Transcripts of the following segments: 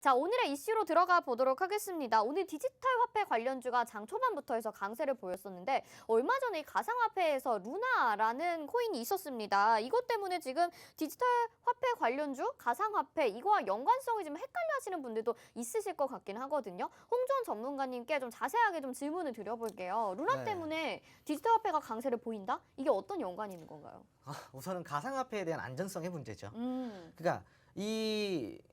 자, 오늘의 이슈로 들어가 보도록 하겠습니다. 오늘 디지털 화폐 관련주가 장 초반부터 해서 강세를 보였었는데 얼마 전에 이 가상화폐에서 루나라는 코인이 있었습니다. 이것 때문에 지금 디지털 화폐 관련주, 가상화폐 이거와 연관성이 좀 헷갈려 하시는 분들도 있으실 것 같긴 하거든요. 홍준 전문가님께 좀 자세하게 좀 질문을 드려볼게요. 루나 네. 때문에 디지털 화폐가 강세를 보인다? 이게 어떤 연관이 있는 건가요? 우선은 가상화폐에 대한 안전성의 문제죠. 그러니까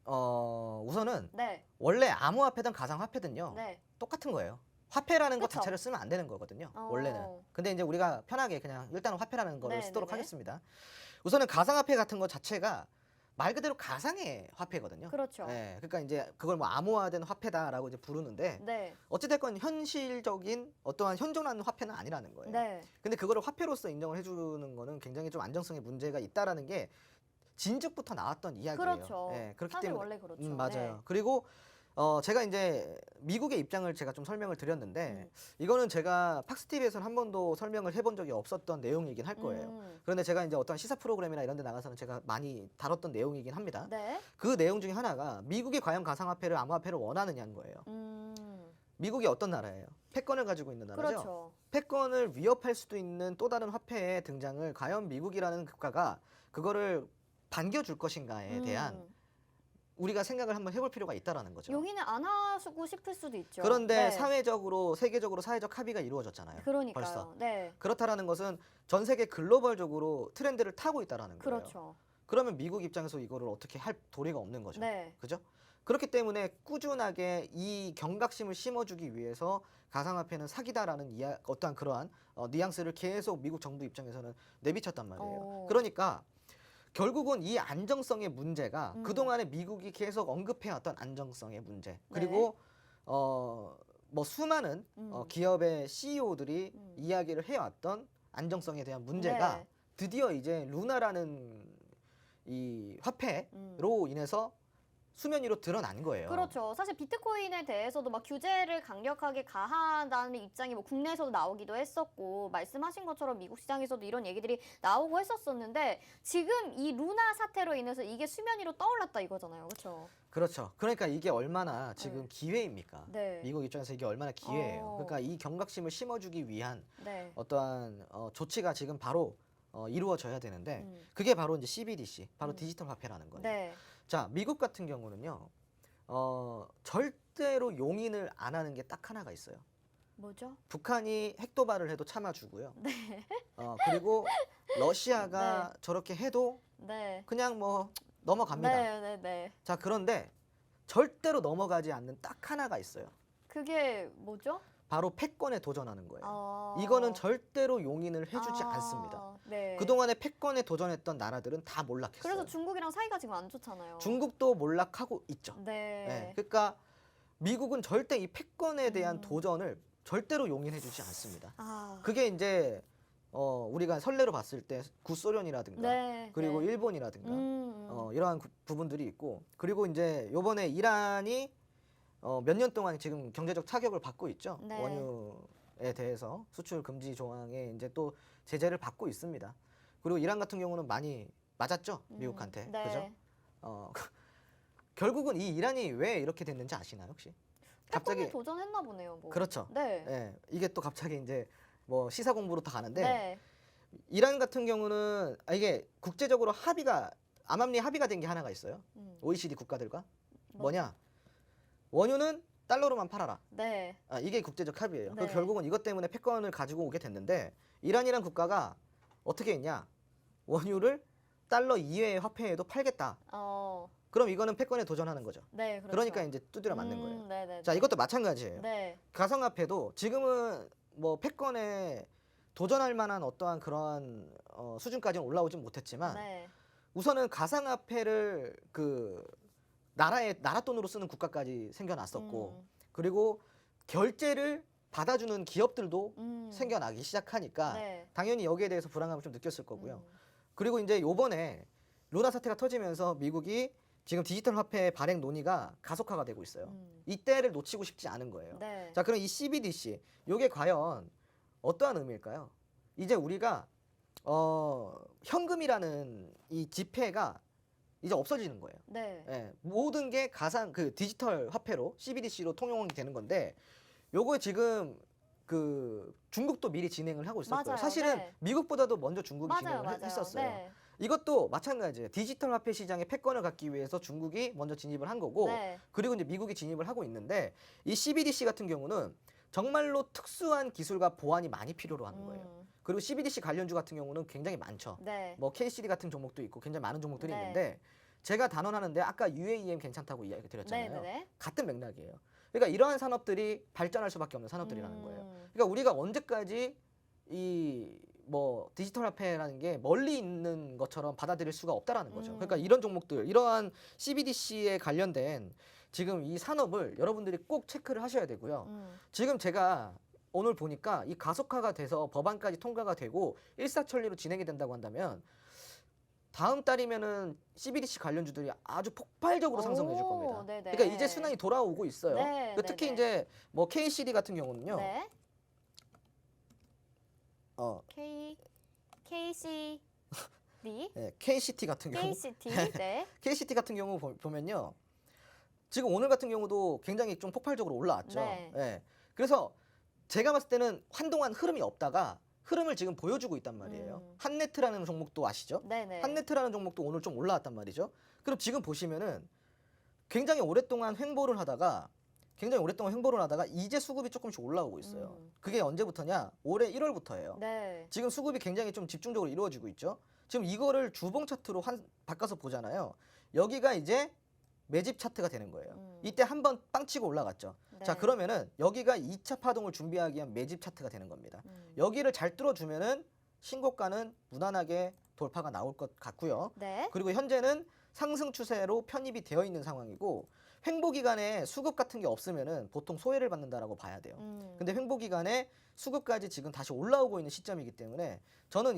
우선은 네. 원래 암호화폐든 가상화폐든요. 네. 똑같은 거예요. 화폐라는 것 그쵸? 자체를 쓰면 안 되는 거거든요. 어. 원래는. 근데 이제 우리가 편하게 그냥 일단은 화폐라는 거를 네, 쓰도록 네, 네. 하겠습니다. 우선은 가상화폐 같은 것 자체가 말 그대로 가상의 화폐거든요. 그렇죠. 예, 그러니까 이제 그걸 뭐 암호화된 화폐다라고 이제 부르는데 네. 어찌됐건 현실적인 어떠한 현존하는 화폐는 아니라는 거예요. 네. 근데 그거를 화폐로서 인정을 해주는 거는 굉장히 좀 안정성에 문제가 있다라는 게 진즉부터 나왔던 이야기예요. 그렇죠. 예, 그렇기 사실 때문에 원래 그렇죠. 맞아요. 네. 그리고 제가 이제 미국의 입장을 제가 좀 설명을 드렸는데 이거는 제가 팍스TV에서는 한 번도 설명을 해본 적이 없었던 내용이긴 할 거예요. 그런데 제가 이제 어떤 시사 프로그램이나 이런 데 나가서는 제가 많이 다뤘던 내용이긴 합니다. 네. 그 내용 중에 하나가 미국이 과연 가상화폐를 암호화폐를 원하느냐는 거예요. 미국이 어떤 나라예요? 패권을 가지고 있는 나라죠. 그렇죠. 패권을 위협할 수도 있는 또 다른 화폐의 등장을 과연 미국이라는 국가가 그거를 반겨줄 것인가에 대한 우리가 생각을 한번 해볼 필요가 있다라는 거죠. 용인을 안 하고 싶을 수도 있죠. 그런데 네. 사회적으로 세계적으로 사회적 합의가 이루어졌잖아요. 그러니까요. 벌써. 네. 그렇다라는 것은 전 세계 글로벌적으로 트렌드를 타고 있다라는 거예요. 그렇죠. 그러면 미국 입장에서 이거를 어떻게 할 도리가 없는 거죠. 네. 그죠? 그렇기 때문에 꾸준하게 이 경각심을 심어주기 위해서 가상화폐는 사기다라는 어떠한 그러한 뉘앙스를 계속 미국 정부 입장에서는 내비쳤단 말이에요. 그러니까 결국은 이 안정성의 문제가 그동안에 미국이 계속 언급해왔던 안정성의 문제, 그리고 뭐 수많은 기업의 CEO들이 이야기를 해왔던 안정성에 대한 문제가 네. 드디어 이제 루나라는 이 화폐로 인해서 수면 위로 드러난 거예요. 그렇죠. 사실 비트코인에 대해서도 막 규제를 강력하게 가하다는 입장이 뭐 국내에서도 나오기도 했었고 말씀하신 것처럼 미국 시장에서도 이런 얘기들이 나오고 했었었는데 지금 이 루나 사태로 인해서 이게 수면 위로 떠올랐다 이거잖아요. 그렇죠? 그렇죠. 그러니까 이게 얼마나 지금 기회입니까? 네. 미국 입장에서 이게 얼마나 기회예요. 그러니까 이 경각심을 심어주기 위한 네. 어떠한 조치가 지금 바로 이루어져야 되는데 그게 바로 이제 CBDC, 바로 디지털 화폐라는 거예요. 네. 자, 미국 같은 경우는요, 절대로 용인을 안 하는 게 딱 하나가 있어요. 뭐죠? 북한이 핵 도발을 해도 참아주고요. 그리고 러시아가 저렇게 해도 네. 그냥 뭐 넘어갑니다. 네, 네, 네. 자, 그런데 절대로 넘어가지 않는 딱 하나가 있어요. 그게 뭐죠? 바로 패권에 도전하는 거예요. 아. 이거는 절대로 용인을 해주지 않습니다. 네. 그동안에 패권에 도전했던 나라들은 다 몰락했어요. 그래서 중국이랑 사이가 지금 안 좋잖아요. 중국도 몰락하고 있죠. 네. 네. 그러니까 미국은 절대 이 패권에 대한 도전을 절대로 용인해주지 않습니다. 아. 그게 이제 우리가 선례로 봤을 때 구소련이라든가 네. 그리고 네. 일본이라든가 이러한 부분들이 있고, 그리고 이제 요번에 이란이 몇 년 동안 지금 경제적 타격을 받고 있죠. 네. 원유에 대해서 수출 금지 조항에 이제 또 제재를 받고 있습니다. 그리고 이란 같은 경우는 많이 맞았죠, 미국한테. 네. 그죠? 결국은 이 이란이 왜 이렇게 됐는지 아시나요, 혹시? 패권에 도전했나 보네요. 뭐. 그렇죠. 네. 예, 이게 또 갑자기 이제 뭐 시사 공부로 다 가는데 네. 이란 같은 경우는 이게 국제적으로 암암리 합의가 된 게 하나가 있어요. OECD 국가들과 뭐냐? 원유는 달러로만 팔아라. 네. 이게 국제적 합의예요. 네. 결국은 이것 때문에 패권을 가지고 오게 됐는데 이란이란 국가가 어떻게 했냐? 원유를 달러 이외의 화폐에도 팔겠다. 그럼 이거는 패권에 도전하는 거죠. 네, 그렇죠. 그러니까 이제 두드려 맞는 거예요. 네, 네. 자, 이것도 마찬가지예요. 네. 가상화폐도 지금은 뭐 패권에 도전할 만한 어떠한 그러한 수준까지는 올라오진 못했지만 네. 우선은 가상화폐를 나라 돈으로 쓰는 국가까지 생겨났었고, 그리고 결제를 받아주는 기업들도 생겨나기 시작하니까 네. 당연히 여기에 대해서 불안감을 좀 느꼈을 거고요. 그리고 이제 요번에 루나 사태가 터지면서 미국이 지금 디지털 화폐 발행 논의가 가속화가 되고 있어요. 이때를 놓치고 싶지 않은 거예요. 네. 자, 그럼 이 CBDC, 요게 과연 어떠한 의미일까요? 이제 우리가 현금이라는 이 지폐가 이제 없어지는 거예요. 네. 예, 모든 게 가상 그 디지털 화폐로 CBDC로 통용이 되는 건데 요거 지금 그 중국도 미리 진행을 하고 있었고요. 맞아요. 사실은 네. 미국보다도 먼저 중국이 맞아요, 진행을 맞아요. 했었어요. 네. 이것도 마찬가지예요. 디지털 화폐 시장의 패권을 갖기 위해서 중국이 먼저 진입을 한 거고 네. 그리고 이제 미국이 진입을 하고 있는데 이 CBDC 같은 경우는 정말로 특수한 기술과 보안이 많이 필요로 하는 거예요. 그리고 CBDC 관련주 같은 경우는 굉장히 많죠. 네. 뭐 KCD 같은 종목도 있고 굉장히 많은 종목들이 네. 있는데 제가 단언하는데 아까 UAEM 괜찮다고 이야기 드렸잖아요. 네네네. 같은 맥락이에요. 그러니까 이러한 산업들이 발전할 수밖에 없는 산업들이라는 거예요. 그러니까 우리가 언제까지 이 뭐 디지털 화폐라는 게 멀리 있는 것처럼 받아들일 수가 없다라는 거죠. 그러니까 이런 종목들, 이러한 CBDC에 관련된 지금 이 산업을 여러분들이 꼭 체크를 하셔야 되고요. 지금 제가 오늘 보니까 이 가속화가 돼서 법안까지 통과가 되고 일사천리로 진행이 된다고 한다면 다음 달이면은 CBDC 관련주들이 아주 폭발적으로 상승해 줄 겁니다. 네네. 그러니까 이제 순환이 돌아오고 있어요. 네, 그 특히 네네. 이제 뭐 KCD 같은 경우는요. 네. 어, KCD, 네, KCT 같은 경우 KCT, 네. KCT 같은 경우 보면요. 지금 오늘 같은 경우도 굉장히 좀 폭발적으로 올라왔죠. 네. 예. 그래서 제가 봤을 때는 한동안 흐름이 없다가 흐름을 지금 보여주고 있단 말이에요. 한네트라는 종목도 아시죠? 네네. 한네트라는 종목도 오늘 좀 올라왔단 말이죠. 그럼 지금 보시면은 굉장히 오랫동안 횡보를 하다가 이제 수급이 조금씩 올라오고 있어요. 그게 언제부터냐? 올해 1월부터예요. 네. 지금 수급이 굉장히 좀 집중적으로 이루어지고 있죠. 지금 이거를 주봉 차트로 바꿔서 보잖아요. 여기가 이제 매집 차트가 되는 거예요. 이때 한번 빵 치고 올라갔죠. 네. 자, 그러면은 여기가 2차 파동을 준비하기 위한 매집 차트가 되는 겁니다. 여기를 잘 뚫어주면은 신고가는 무난하게 돌파가 나올 것 같고요. 네. 그리고 현재는 상승 추세로 편입이 되어 있는 상황이고 횡보 기간에 수급 같은 게 없으면은 보통 소외를 받는다라고 봐야 돼요. 근데 횡보 기간에 수급까지 지금 다시 올라오고 있는 시점이기 때문에 저는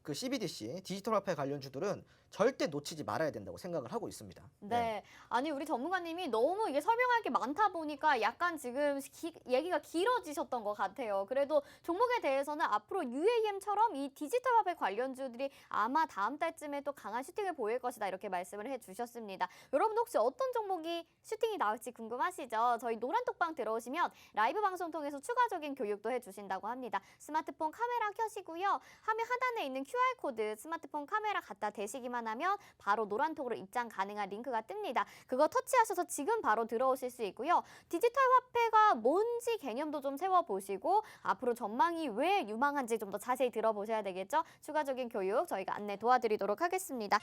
그 CBDC 디지털 화폐 관련주들은 절대 놓치지 말아야 된다고 생각을 하고 있습니다. 네. 아니, 우리 전문가님이 너무 이게 설명할 게 많다 보니까 약간 지금 얘기가 길어지셨던 것 같아요. 그래도 종목에 대해서는 앞으로 UAM처럼 이 디지털 화폐 관련주들이 아마 다음 달쯤에 또 강한 슈팅을 보일 것이다. 이렇게 말씀을 해주셨습니다. 여러분 혹시 어떤 종목이 슈팅이 나올지 궁금하시죠? 저희 노란톡방 들어오시면 라이브 방송 통해서 추가적인 교육도 해주신다고 합니다. 스마트폰 카메라 켜시고요. 화면 하단에 있는 QR코드 스마트폰 카메라 갖다 대시기만 하면 바로 노란톡으로 입장 가능한 링크가 뜹니다. 그거 터치하셔서 지금 바로 들어오실 수 있고요. 디지털 화폐가 뭔지 개념도 좀 세워보시고 앞으로 전망이 왜 유망한지 좀 더 자세히 들어보셔야 되겠죠? 추가적인 교육 저희가 안내 도와드리도록 하겠습니다.